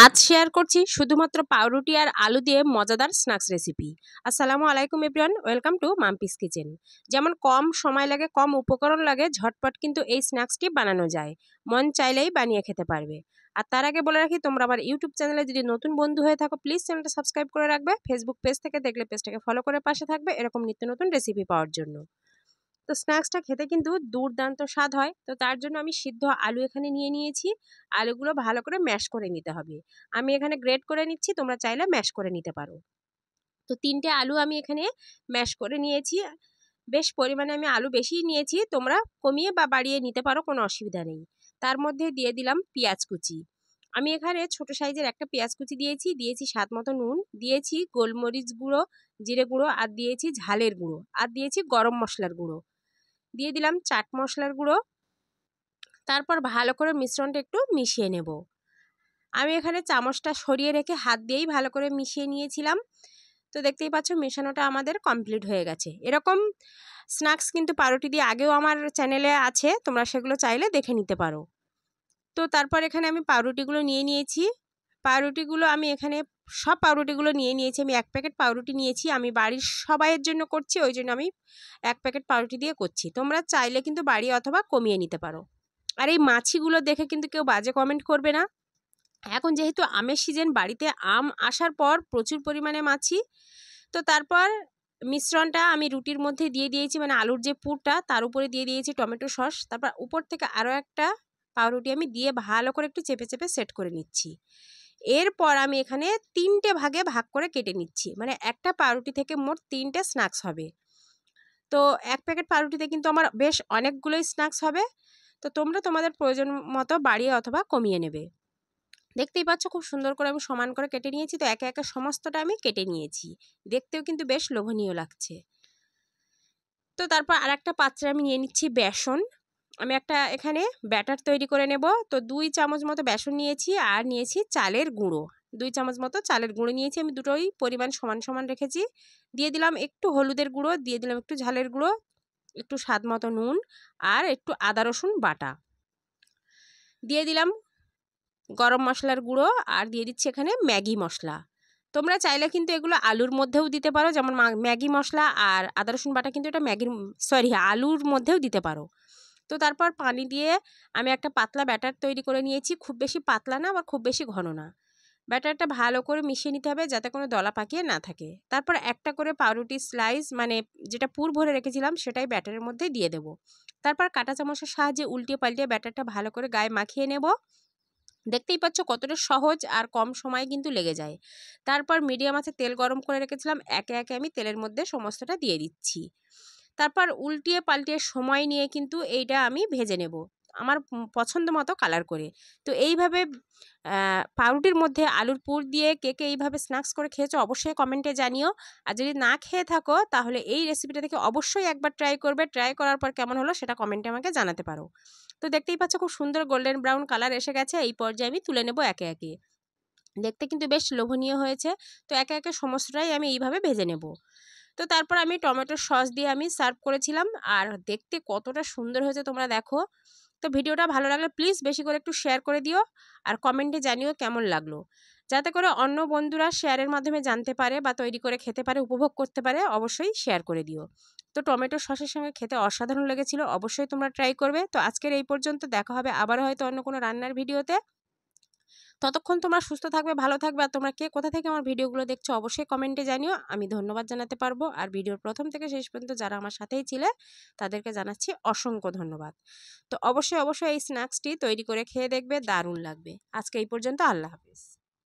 আজ শেয়ার করছি শুধুমাত্র পাউরুটি আর আলু দিয়ে মজাদার স্ন্যাক্স রেসিপি। আসসালামু আলাইকুম everyone, welcome to Mampi's kitchen. যেমন কম সময় লাগে, কম উপকরণ লাগে, ঝটপট কিন্তু এই স্ন্যাক্সটি বানানো যায়। মন চাইলেই বানিয়ে খেতে পারবে। আর তার আগে বলে রাখি, তোমরা আমার ইউটিউব চ্যানেলে যদি নতুন বন্ধু হয়ে থাকো, প্লিজ চ্যানেলটা সাবস্ক্রাইব করে রাখবে। ফেসবুক পেজ থেকে দেখলে পেজটাকে ফলো করে পাশে থাকবে এরকম নিত্য নতুন রেসিপি পাওয়ার জন্য। তো স্ন্যাক্সটা খেতে কিন্তু দুর্দান্ত স্বাদ হয়। তো তার জন্য আমি সিদ্ধ আলু এখানে নিয়ে নিয়েছি। আলুগুলো ভালো করে ম্যাশ করে নিতে হবে। আমি এখানে গ্রেট করে নিচ্ছি, তোমরা চাইলে ম্যাশ করে নিতে পারো। তো 3টে আলু আমি এখানে ম্যাশ করে নিয়েছি। বেশ পরিমাণে আমি আলু বেশি নিয়েছি, তোমরা কমিয়ে বা বাড়িয়ে নিতে পারো, কোনো অসুবিধা নেই। তার মধ্যে দিয়ে দিলাম পেঁয়াজ কুচি। আমি এখানে ছোট সাইজের একটা পেঁয়াজ কুচি দিয়েছি স্বাদ মতো নুন, দিয়েছি গোলমরিচ গুঁড়ো, জিরে গুঁড়ো, আর দিয়েছি ঝালের গুঁড়ো, আর দিয়েছি গরম মশলার গুঁড়ো, দিয়ে দিলাম চাট মশলার গুঁড়ো। তারপর ভালো করে মিশ্রণটা একটু মিশিয়ে নেব। আমি এখানে চামচটা সরিয়ে রেখে হাত দিয়েই ভালো করে মিশিয়ে নিয়েছিলাম। তো দেখতেই পাচ্ছ মেশানোটা আমাদের কমপ্লিট হয়ে গেছে। এরকম স্ন্যাক্স কিন্তু পাউরুটি দিয়ে আগেও আমার চ্যানেলে আছে, তোমরা সেগুলো চাইলে দেখে নিতে পারো। তো তারপর এখানে আমি পাউরুটিগুলো নিয়ে নিয়েছি। পাউরুটিগুলো আমি এখানে সব পাউরুটিগুলো নিয়ে নিয়েছি। আমি 1 প্যাকেট পাউরুটি নিয়েছি। আমি বাড়ির সবাইয়ের জন্য করছি, ওই জন্য আমি 1 প্যাকেট পাউরুটি দিয়ে করছি। তোমরা চাইলে কিন্তু বাড়িয়ে অথবা কমিয়ে নিতে পারো। আর এই মাছিগুলো দেখে কিন্তু কেউ বাজে কমেন্ট করবে না। এখন যেহেতু আমের সিজন, বাড়িতে আম আসার পর প্রচুর পরিমাণে মাছি। তো তারপর মিশ্রণটা আমি রুটির মধ্যে দিয়ে দিয়েছি, মানে আলুর যে পুরটা তার উপরে দিয়ে দিয়েছি টমেটো সস। তারপর উপর থেকে আরও একটা পাউরুটি আমি দিয়ে ভালো করে একটু চেপে চেপে সেট করে নিচ্ছি। এরপর আমি এখানে 3টে ভাগে ভাগ করে কেটে নিচ্ছি, মানে একটা পাউরুটি থেকে মোট 3টে স্ন্যাক্স হবে। তো 1 প্যাকেট পাউরুটিতে কিন্তু আমার বেশ অনেকগুলোই স্ন্যাক্স হবে। তো তোমরা তোমাদের প্রয়োজন মতো বাড়িয়ে অথবা কমিয়ে নেবে। দেখতেই পাচ্ছ খুব সুন্দর করে আমি সমান করে কেটে নিয়েছি। তো একে একে সমস্তটা আমি কেটে নিয়েছি। দেখতেও কিন্তু বেশ লোভনীয় লাগছে। তো তারপর আরেকটা পাত্রে আমি নিয়ে নিচ্ছি বেসন। আমি একটা এখানে ব্যাটার তৈরি করে নেব। তো 2 চামচ মতো বেসন নিয়েছি, আর নিয়েছি চালের গুঁড়ো। 2 চামচ মতো চালের গুঁড়ো নিয়েছি আমি, দুটোই পরিমাণ সমান সমান রেখেছি। দিয়ে দিলাম একটু হলুদের গুঁড়ো, দিয়ে দিলাম একটু ঝালের গুঁড়ো, একটু স্বাদ মতো নুন, আর একটু আদা রসুন বাটা। দিয়ে দিলাম গরম মশলার গুঁড়ো, আর দিয়ে দিচ্ছি এখানে ম্যাগি মশলা। তোমরা চাইলে কিন্তু এগুলো আলুর মধ্যেও দিতে পারো, যেমন ম্যাগি মশলা আর আদা রসুন বাটা কিন্তু এটা আলুর মধ্যেও দিতে পারো। তো তারপর পানি দিয়ে আমি একটা পাতলা ব্যাটার তৈরি করে নিয়েছি। খুব বেশি পাতলা না, আবার খুব বেশি ঘন না। ব্যাটারটা ভালো করে মিশিয়ে নিতে হবে যাতে কোনো দলা পাকিয়ে না থাকে। তারপর একটা করে পাউরুটি স্লাইস, মানে যেটা পুর ভরে রেখেছিলাম, সেটাই ব্যাটারের মধ্যে দিয়ে দেবো। তারপর কাঁটা চামচের সাহায্যে উল্টিয়ে পাল্টিয়ে ব্যাটারটা ভালো করে গায়ে মাখিয়ে নেব। দেখতেই পাচ্ছ কতটা সহজ আর কম সময় কিন্তু লেগে যায়। তারপর মিডিয়াম আঁচে তেল গরম করে রেখেছিলাম, একে একে আমি তেলের মধ্যে সমস্তটা দিয়ে দিচ্ছি। তারপর উল্টিয়ে পাল্টিয়ে সময় নিয়ে কিন্তু এইটা আমি ভেজে নেব আমার পছন্দ মতো কালার করে। তো এইভাবে পাউরুটির মধ্যে আলুর পুর দিয়ে কে কে এইভাবে স্ন্যাক্স করে খেয়েছো অবশ্যই কমেন্টে জানিও। আর যদি না খেয়ে থাকো তাহলে এই রেসিপিটা থেকে অবশ্যই একবার ট্রাই করবে। ট্রাই করার পর কেমন হলো সেটা কমেন্টে আমাকে জানাতে পারো। তো দেখতেই পাচ্ছ খুব সুন্দর গোল্ডেন ব্রাউন কালার এসে গেছে। এই পর্যায়ে আমি তুলে নেব একে একে। দেখতে কিন্তু বেশ লোভনীয় হয়েছে। তো একে একে সমস্তটাই আমি এইভাবে ভেজে নেব। তো তারপর আমি টমেটোর সস দিয়ে আমি সার্ভ করেছিলাম। আর দেখতে কতটা সুন্দর হয়েছে তোমরা দেখো। তো ভিডিওটা ভালো লাগলে প্লিজ বেশি করে একটু শেয়ার করে দিও, আর কমেন্টে জানিও কেমন লাগলো, যাতে করে অন্য বন্ধুরা শেয়ারের মাধ্যমে জানতে পারে বা তৈরি করে খেতে পারে, উপভোগ করতে পারে। অবশ্যই শেয়ার করে দিও। তো টমেটো সসের সঙ্গে খেতে অসাধারণ লেগেছিল, অবশ্যই তোমরা ট্রাই করবে। তো আজকের এই পর্যন্ত, দেখা হবে আবার হয়তো অন্য কোনো রান্নার ভিডিওতে। ততক্ষণ তোমরা সুস্থ থাকবে, ভালো থাকবে। আর তোমরা কে কোথা থেকে আমার ভিডিওগুলো দেখছো অবশ্যই কমেন্টে জানিও, আমি ধন্যবাদ জানাতে পারবো। আর ভিডিওর প্রথম থেকে শেষ পর্যন্ত যারা আমার সাথেই ছিলে তাদেরকে জানাচ্ছি অসংখ্য ধন্যবাদ। তো অবশ্যই এই স্ন্যাক্সটি তৈরি করে খেয়ে দেখবে, দারুণ লাগবে। আজকে এই পর্যন্ত, আল্লাহ হাফেজ।